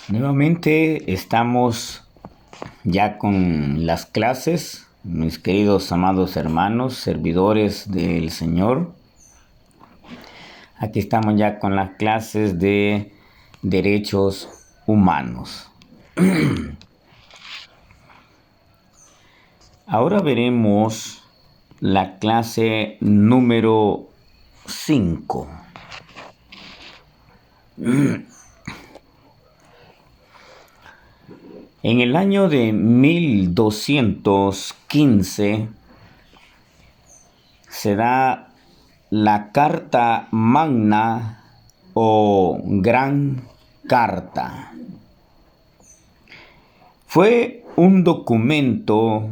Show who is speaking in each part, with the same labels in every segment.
Speaker 1: Nuevamente estamos ya con las clases, mis queridos amados hermanos, servidores del Señor. Aquí estamos ya con las clases de derechos humanos. Ahora veremos la clase número 5. En el año de 1215 se da la Carta Magna o Gran Carta. Fue un documento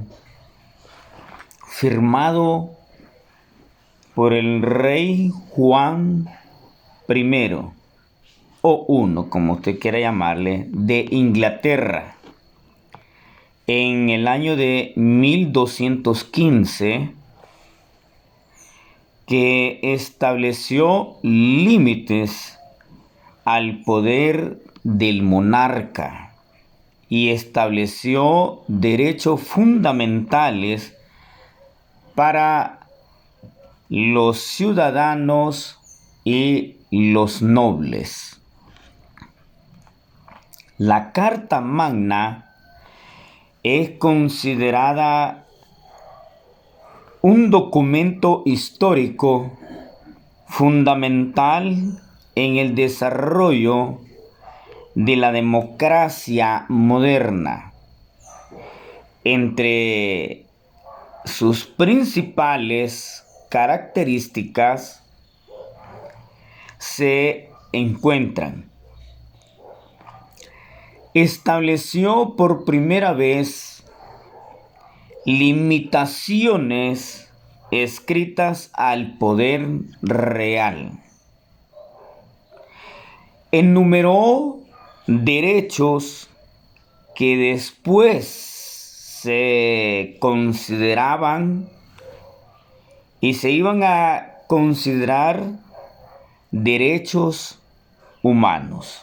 Speaker 1: firmado por el rey Juan I, o uno, como usted quiera llamarle, de Inglaterra, en el año de 1215, que estableció límites al poder del monarca y estableció derechos fundamentales para los ciudadanos y los nobles. La Carta Magna es considerada un documento histórico fundamental en el desarrollo de la democracia moderna. Entre sus principales características se encuentran: estableció por primera vez limitaciones escritas al poder real. Enumeró derechos que después se consideraban y se iban a considerar derechos humanos.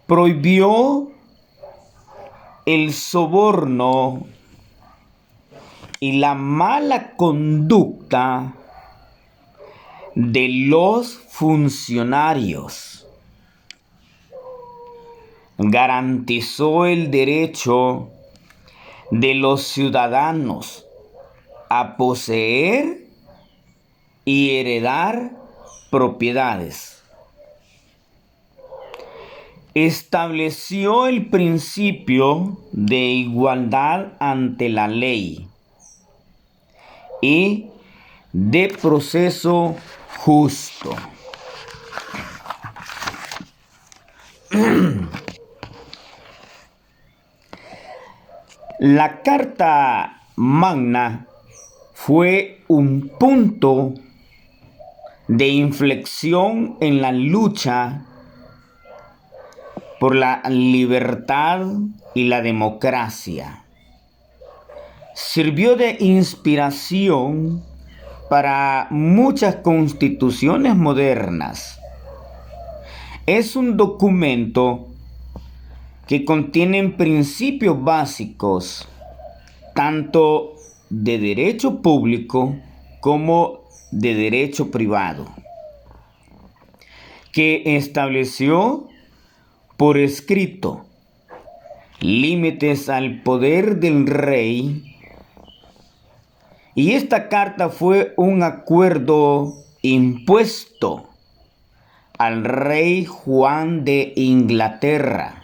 Speaker 1: Prohibió el soborno y la mala conducta de los funcionarios. Garantizó el derecho de los ciudadanos a poseer y heredar propiedades. Estableció el principio de igualdad ante la ley y de proceso justo. La Carta Magna fue un punto de inflexión en la lucha por la libertad y la democracia. Sirvió de inspiración para muchas constituciones modernas. Es un documento que contiene principios básicos, tanto de derecho público como de derecho privado, que estableció por escrito límites al poder del rey, y esta carta fue un acuerdo impuesto al rey Juan de Inglaterra.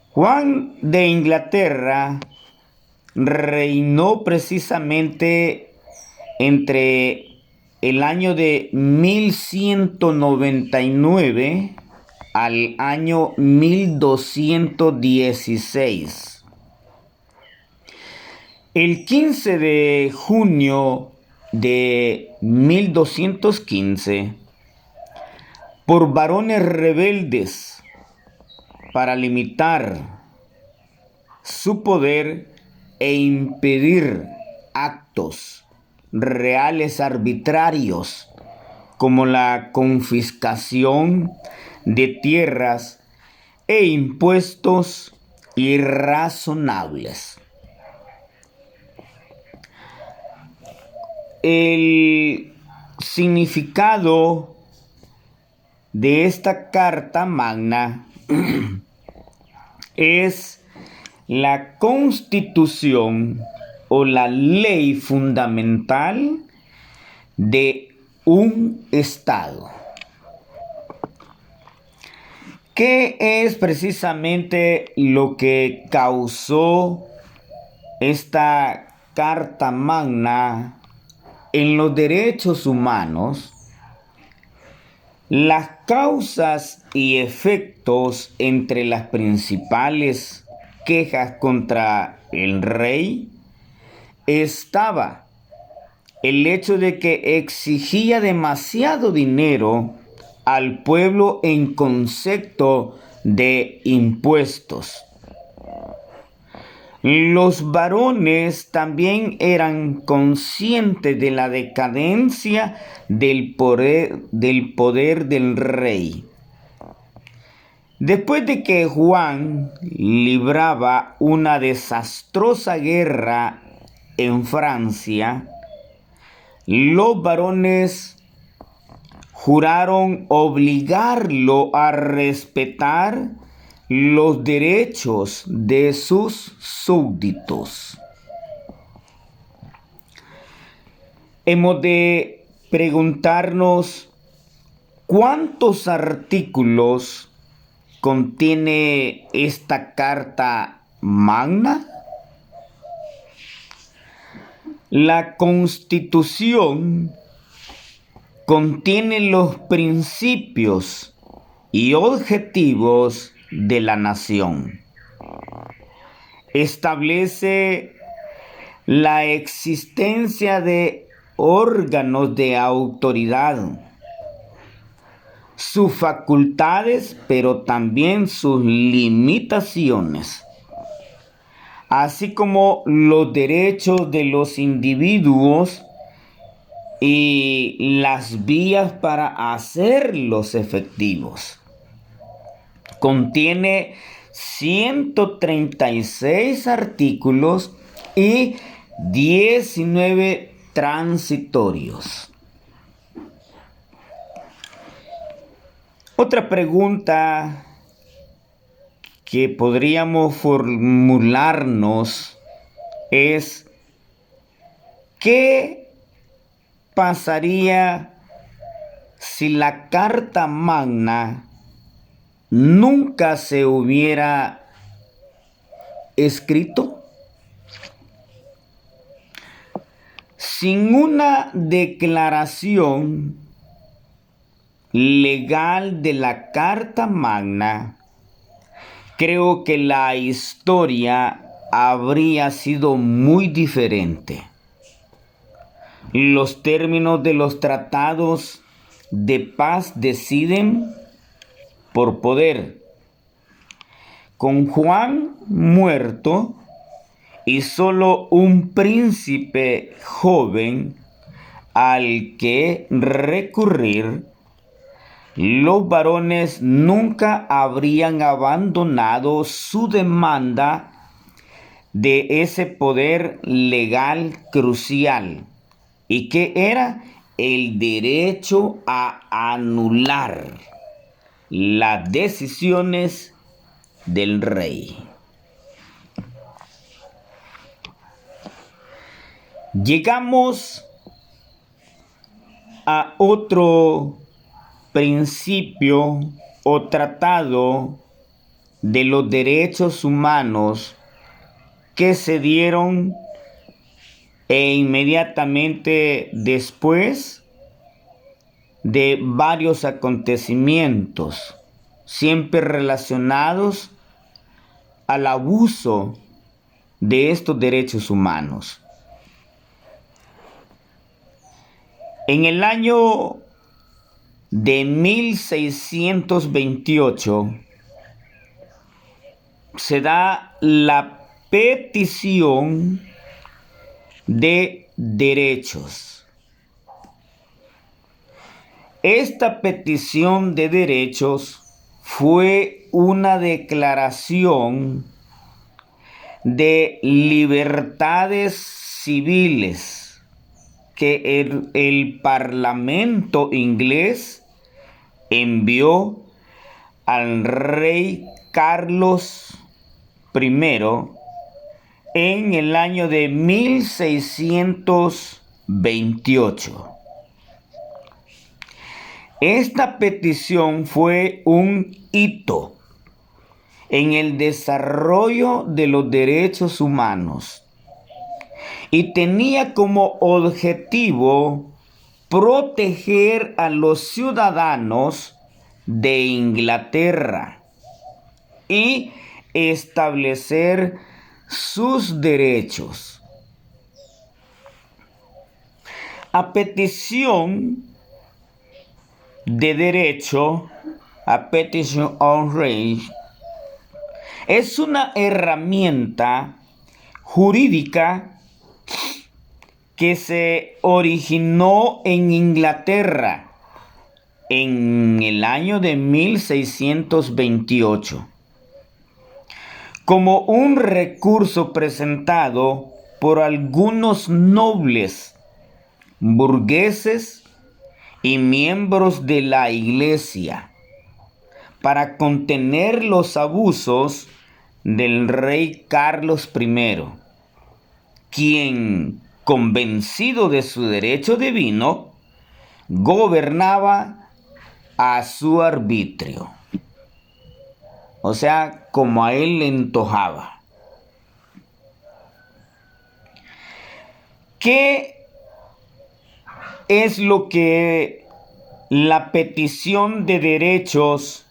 Speaker 1: Juan de Inglaterra reinó precisamente entre el año de 1199 al año 1216. El 15 de junio de 1215, por varones rebeldes, para limitar su poder e impedir actos reales arbitrarios como la confiscación de tierras e impuestos irrazonables. El significado de esta Carta Magna es la constitución o la ley fundamental de un Estado. ¿Qué es precisamente lo que causó esta Carta Magna en los derechos humanos? Las causas y efectos entre las principales quejas contra el rey estaba el hecho de que exigía demasiado dinero al pueblo en concepto de impuestos. Los varones también eran conscientes de la decadencia del poder del rey. Después de que Juan libraba una desastrosa guerra en Francia, los varones juraron obligarlo a respetar los derechos de sus súbditos. Hemos de preguntarnos cuántos artículos contiene esta Carta Magna. La Constitución contiene los principios y objetivos de la nación. Establece la existencia de órganos de autoridad, sus facultades, pero también sus limitaciones, así como los derechos de los individuos y las vías para hacerlos efectivos. Contiene 136 artículos y 19 transitorios. Otra pregunta que podríamos formularnos es: ¿qué pasaría si la Carta Magna nunca se hubiera escrito? Sin una declaración legal de la Carta Magna, creo que la historia habría sido muy diferente. Los términos de los tratados de paz deciden por poder. Con Juan muerto y solo un príncipe joven al que recurrir, los varones nunca habrían abandonado su demanda de ese poder legal crucial, y que era el derecho a anular las decisiones del rey. Llegamos a otro principio o tratado de los derechos humanos que se dieron inmediatamente después de varios acontecimientos, siempre relacionados al abuso de estos derechos humanos. En el año de 1628 se da la petición de derechos. Esta petición de derechos fue una declaración de libertades civiles que el Parlamento inglés envió al rey Carlos I en el año de 1628. Esta petición fue un hito en el desarrollo de los derechos humanos y tenía como objetivo proteger a los ciudadanos de Inglaterra y establecer sus derechos. A petición de derecho, a petition of right, es una herramienta jurídica que se originó en Inglaterra en el año de 1628 como un recurso presentado por algunos nobles, burgueses y miembros de la Iglesia para contener los abusos del rey Carlos I, quien, convencido de su derecho divino, gobernaba a su arbitrio. O sea, como a él le antojaba. ¿Qué es lo que la petición de derechos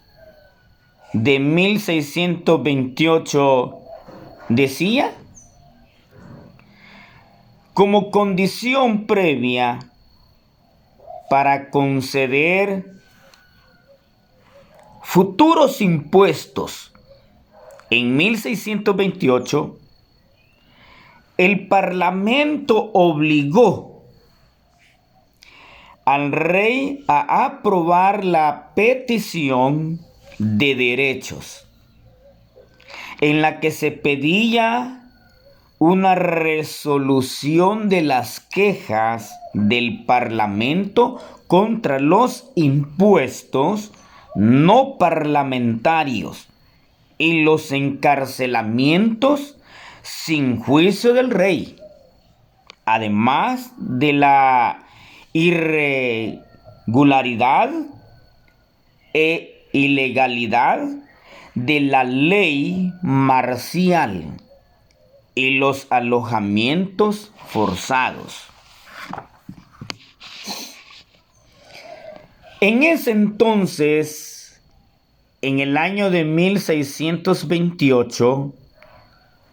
Speaker 1: de 1628 decía? Como condición previa para conceder futuros impuestos en 1628, el Parlamento obligó al rey a aprobar la petición de derechos, en la que se pedía una resolución de las quejas del Parlamento contra los impuestos no parlamentarios y los encarcelamientos sin juicio del rey, además de la irregularidad e ilegalidad de la ley marcial y los alojamientos forzados. En ese entonces, en el año de 1628,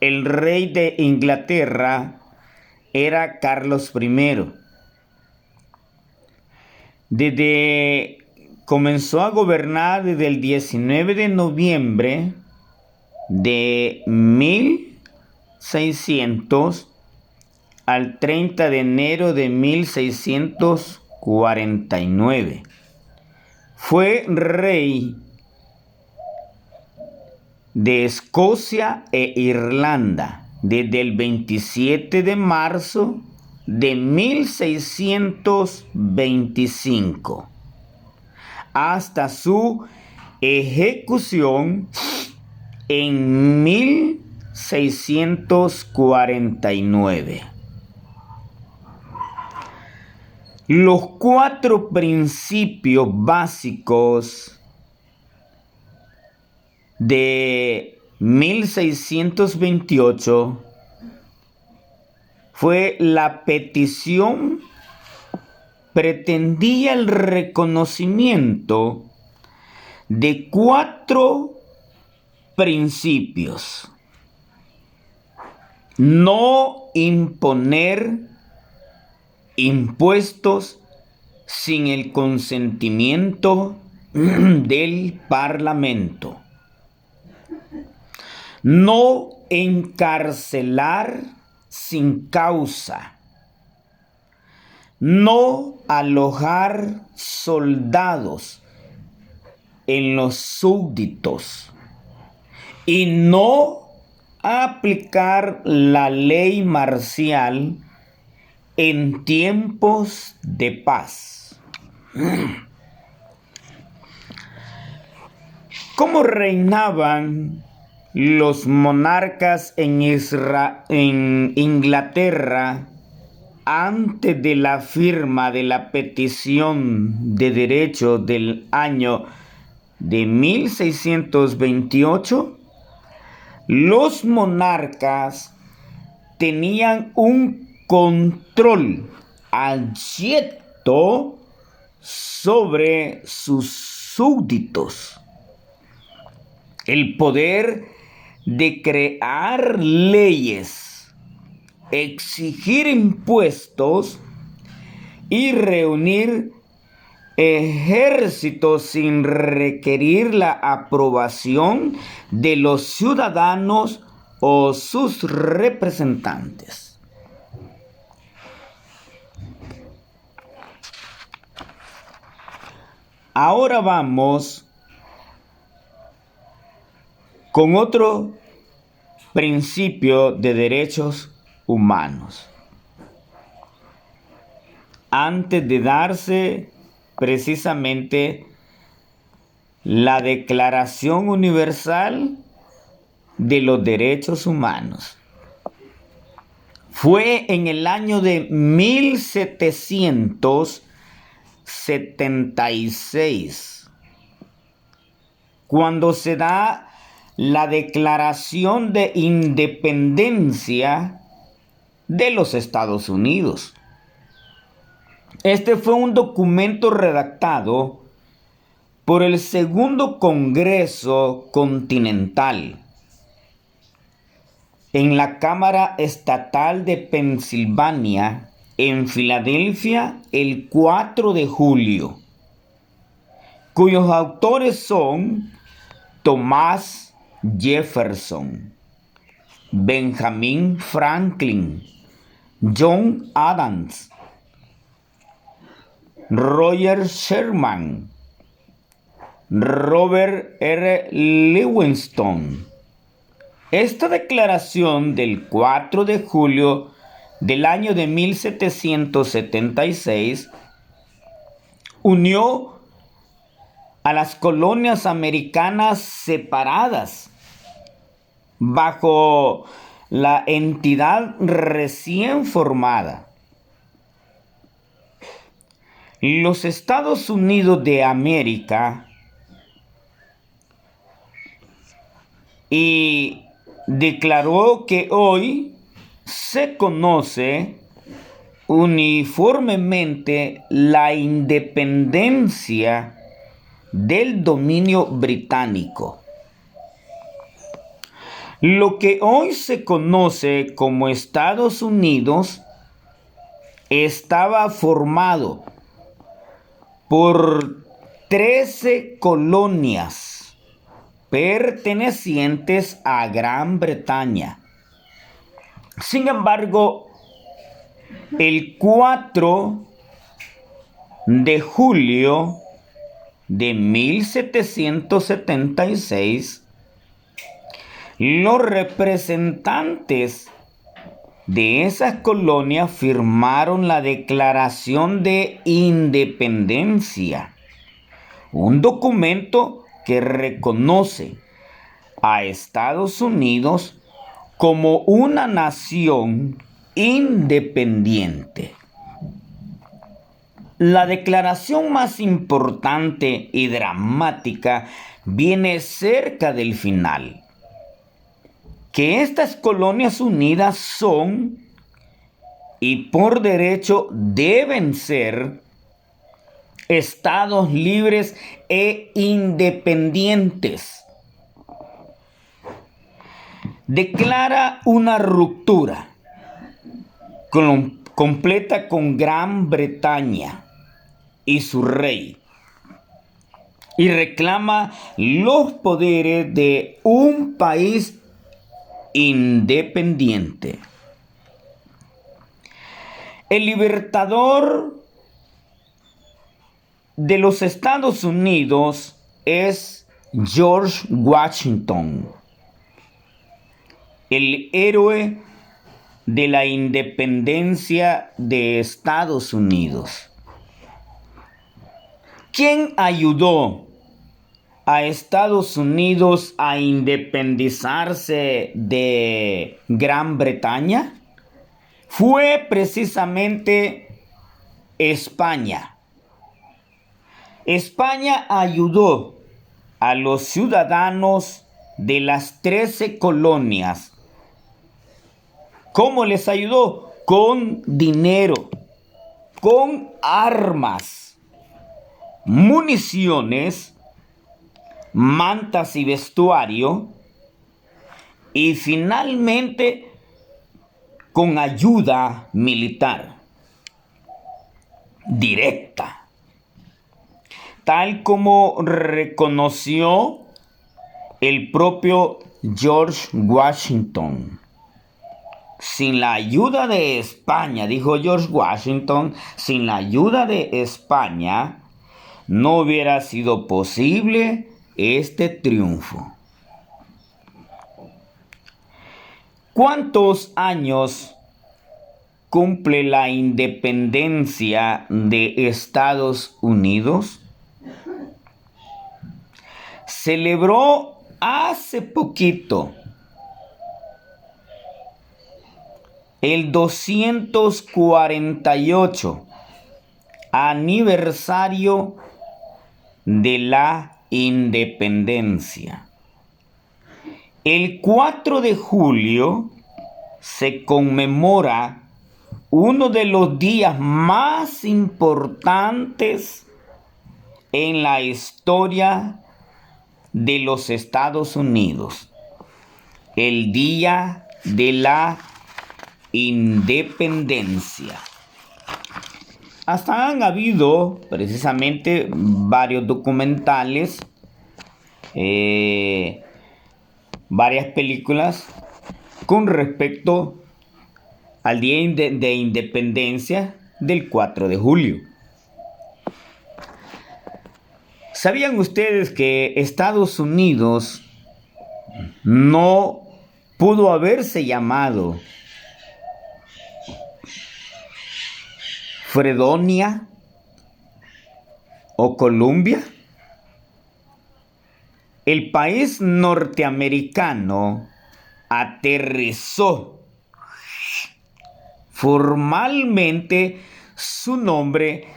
Speaker 1: el rey de Inglaterra era Carlos I. Comenzó a gobernar desde el 19 de noviembre de 1600 al 30 de enero de 1649. Fue rey de Escocia e Irlanda desde el 27 de marzo de 1625 hasta su ejecución en 1649. Los 4 principios básicos de 1628 fue la petición pretendía el reconocimiento de 4 principios. No imponer impuestos sin el consentimiento del Parlamento. No encarcelar sin causa. no alojar soldados en los súbditos y no aplicar la ley marcial en tiempos de paz. ¿Cómo reinaban los monarcas en Inglaterra antes de la firma de la petición de derechos del año de 1628? Los monarcas tenían un control absoluto sobre sus súbditos. El poder de crear leyes, exigir impuestos y reunir ejércitos sin requerir la aprobación de los ciudadanos o sus representantes. Ahora vamos con otro principio de derechos humanos. Antes de darse precisamente la Declaración Universal de los Derechos Humanos. Fue en el año de 1776 cuando se da la Declaración de Independencia de los Estados Unidos. Este fue un documento redactado por el Segundo Congreso Continental en la Cámara Estatal de Pensilvania, en Filadelfia, el 4 de julio, cuyos autores son Thomas Jefferson, Benjamin Franklin, John Adams, Roger Sherman, Robert R. Livingston. Esta declaración del 4 de julio del año de 1776 unió a las colonias americanas separadas bajo la entidad recién formada. Los Estados Unidos de América y declaró que hoy se conoce uniformemente la independencia del dominio británico. Lo que hoy se conoce como Estados Unidos estaba formado por 13 colonias pertenecientes a Gran Bretaña. Sin embargo, el 4 de julio de 1776, los representantes de esas colonias firmaron la Declaración de Independencia, un documento que reconoce a Estados Unidos como una nación independiente. La declaración más importante y dramática viene cerca del final, que estas colonias unidas son y por derecho deben ser estados libres e independientes. Declara una ruptura completa con Gran Bretaña y su rey, y reclama los poderes de un país independiente. El libertador de los Estados Unidos es George Washington, el héroe de la independencia de Estados Unidos. ¿Quién ayudó a Estados Unidos a independizarse de Gran Bretaña? Fue precisamente España. España ayudó a los ciudadanos de las 13 colonias. ¿Cómo les ayudó? Con dinero, con armas, municiones, mantas y vestuario, y finalmente con ayuda militar directa, tal como reconoció el propio George Washington. Sin la ayuda de España, dijo George Washington, sin la ayuda de España no hubiera sido posible este triunfo. ¿Cuántos años cumple la independencia de Estados Unidos? Celebró hace poquito el 248 aniversario de la independencia. El 4 de julio se conmemora uno de los días más importantes en la historia de los Estados Unidos, el Día de la Independencia. Hasta han habido precisamente varios documentales, varias películas con respecto al Día de Independencia del 4 de julio. ¿Sabían ustedes que Estados Unidos no pudo haberse llamado Fredonia o Columbia? El país norteamericano aterrizó formalmente su nombre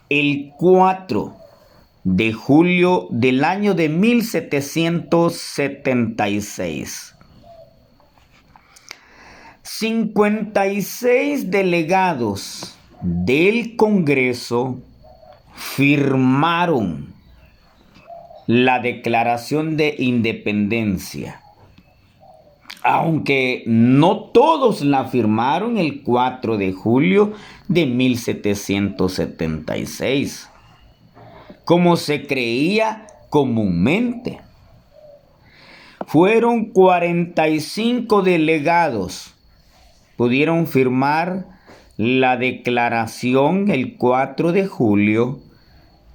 Speaker 1: el 4 de julio del año de 1776. 56 delegados del Congreso firmaron la Declaración de Independencia, aunque no todos la firmaron el 4 de julio de 1776, como se creía comúnmente. Fueron 45 delegados, pudieron firmar la declaración el 4 de julio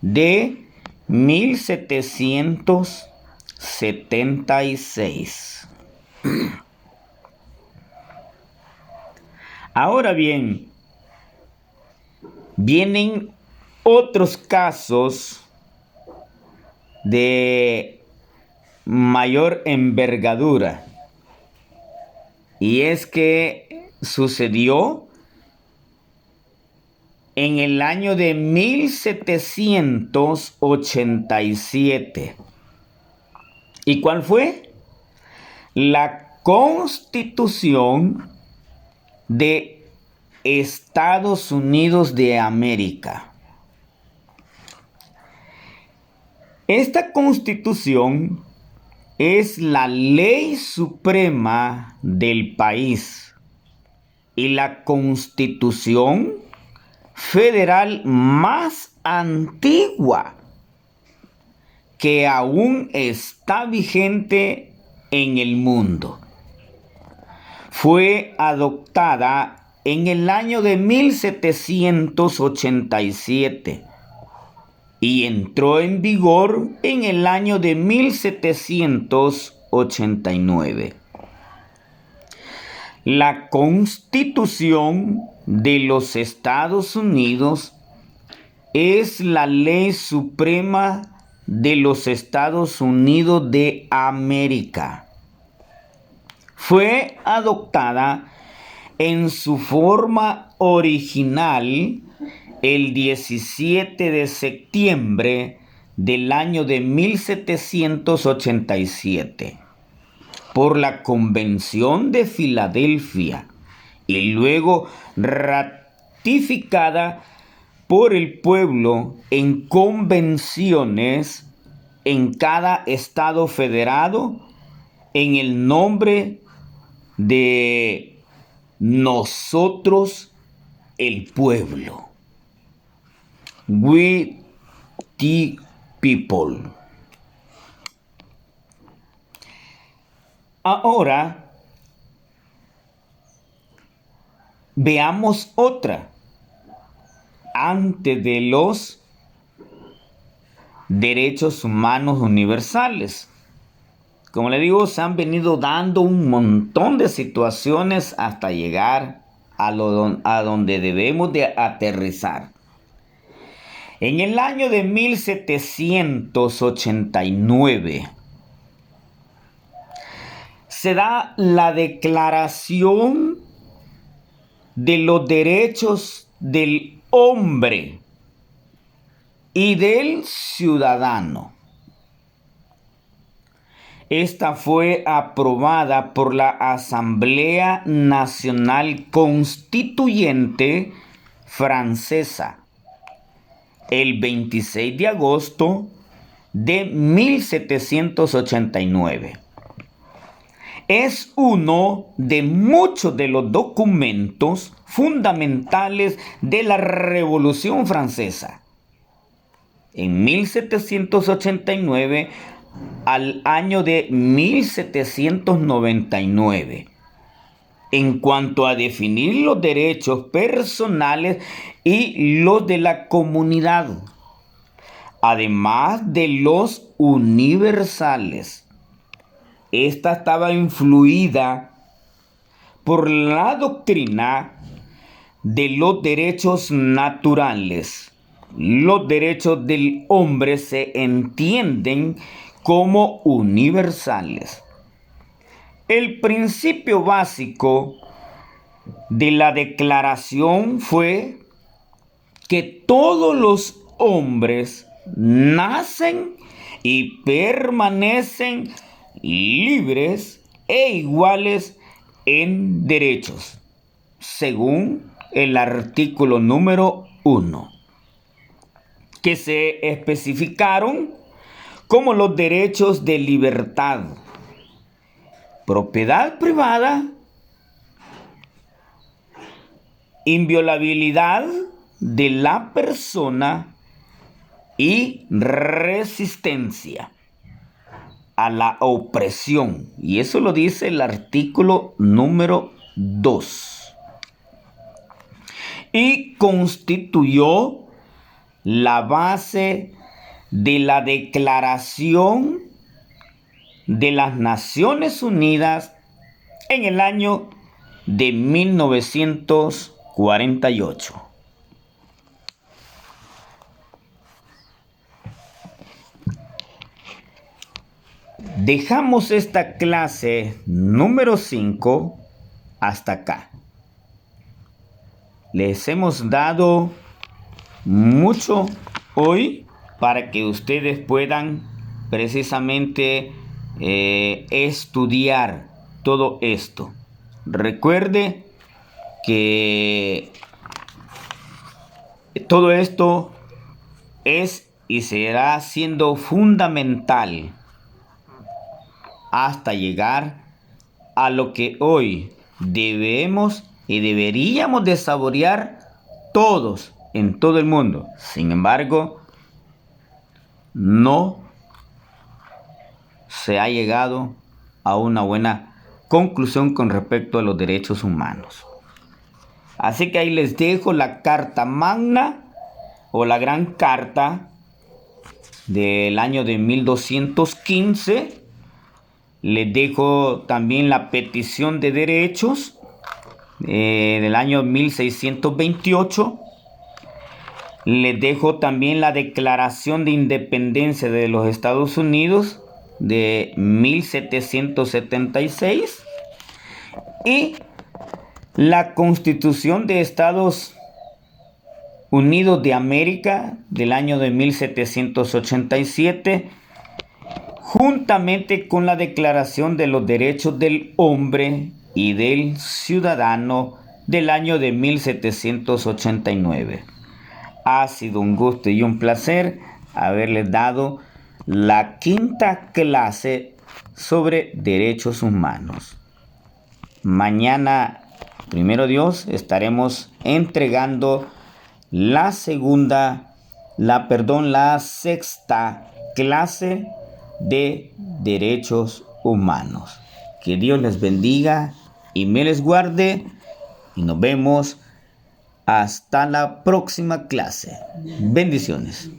Speaker 1: de 1776. Ahora bien, vienen otros casos de mayor envergadura, y es que sucedió en el año de 1787. ¿Y cuál fue? La Constitución de Estados Unidos de América. Esta Constitución es la ley suprema del país y la Constitución federal más antigua que aún está vigente en el mundo. Fue adoptada en el año de 1787 y entró en vigor en el año de 1789. La Constitución de los Estados Unidos es la ley suprema de los Estados Unidos de América. Fue adoptada en su forma original el 17 de septiembre del año de 1787 por la Convención de Filadelfia y luego ratificada por el pueblo en convenciones en cada estado federado en el nombre de nosotros el pueblo. We the people. Ahora veamos otra. Antes de los derechos humanos universales. Como le digo, se han venido dando un montón de situaciones hasta llegar a donde debemos de aterrizar. En el año de 1789 se da la Declaración de los Derechos del Hombre y del Ciudadano. Esta fue aprobada por la Asamblea Nacional Constituyente Francesa el 26 de agosto de 1789. Es uno de muchos de los documentos fundamentales de la Revolución Francesa. En 1789 al año de 1799, en cuanto a definir los derechos personales y los de la comunidad, además de los universales. Esta estaba influida por la doctrina de los derechos naturales. Los derechos del hombre se entienden como universales. El principio básico de la declaración fue que todos los hombres nacen y permanecen libres e iguales en derechos, según el artículo número 1, que se especificaron como los derechos de libertad, propiedad privada, inviolabilidad de la persona y resistencia a la opresión. Y eso lo dice el artículo número 2. Y constituyó la base de la Declaración de las Naciones Unidas en el año de 1948. Dejamos esta clase número 5 hasta acá. Les hemos dado mucho hoy para que ustedes puedan precisamente estudiar todo esto. Recuerde que todo esto es y será siendo fundamental hasta llegar a lo que hoy debemos y deberíamos de saborear todos en todo el mundo. Sin embargo, no se ha llegado a una buena conclusión con respecto a los derechos humanos. Así que ahí les dejo la Carta Magna o la Gran Carta del año de 1215. Les dejo también la Petición de Derechos del año 1628. Les dejo también la Declaración de Independencia de los Estados Unidos de 1776 y la Constitución de Estados Unidos de América del año de 1787, juntamente con la Declaración de los Derechos del Hombre y del Ciudadano del año de 1789. Ha sido un gusto y un placer haberles dado la quinta clase sobre derechos humanos. Mañana, primero Dios, estaremos entregando la sexta clase de derechos humanos. Que Dios les bendiga y me les guarde y nos vemos hasta la próxima clase. Bendiciones.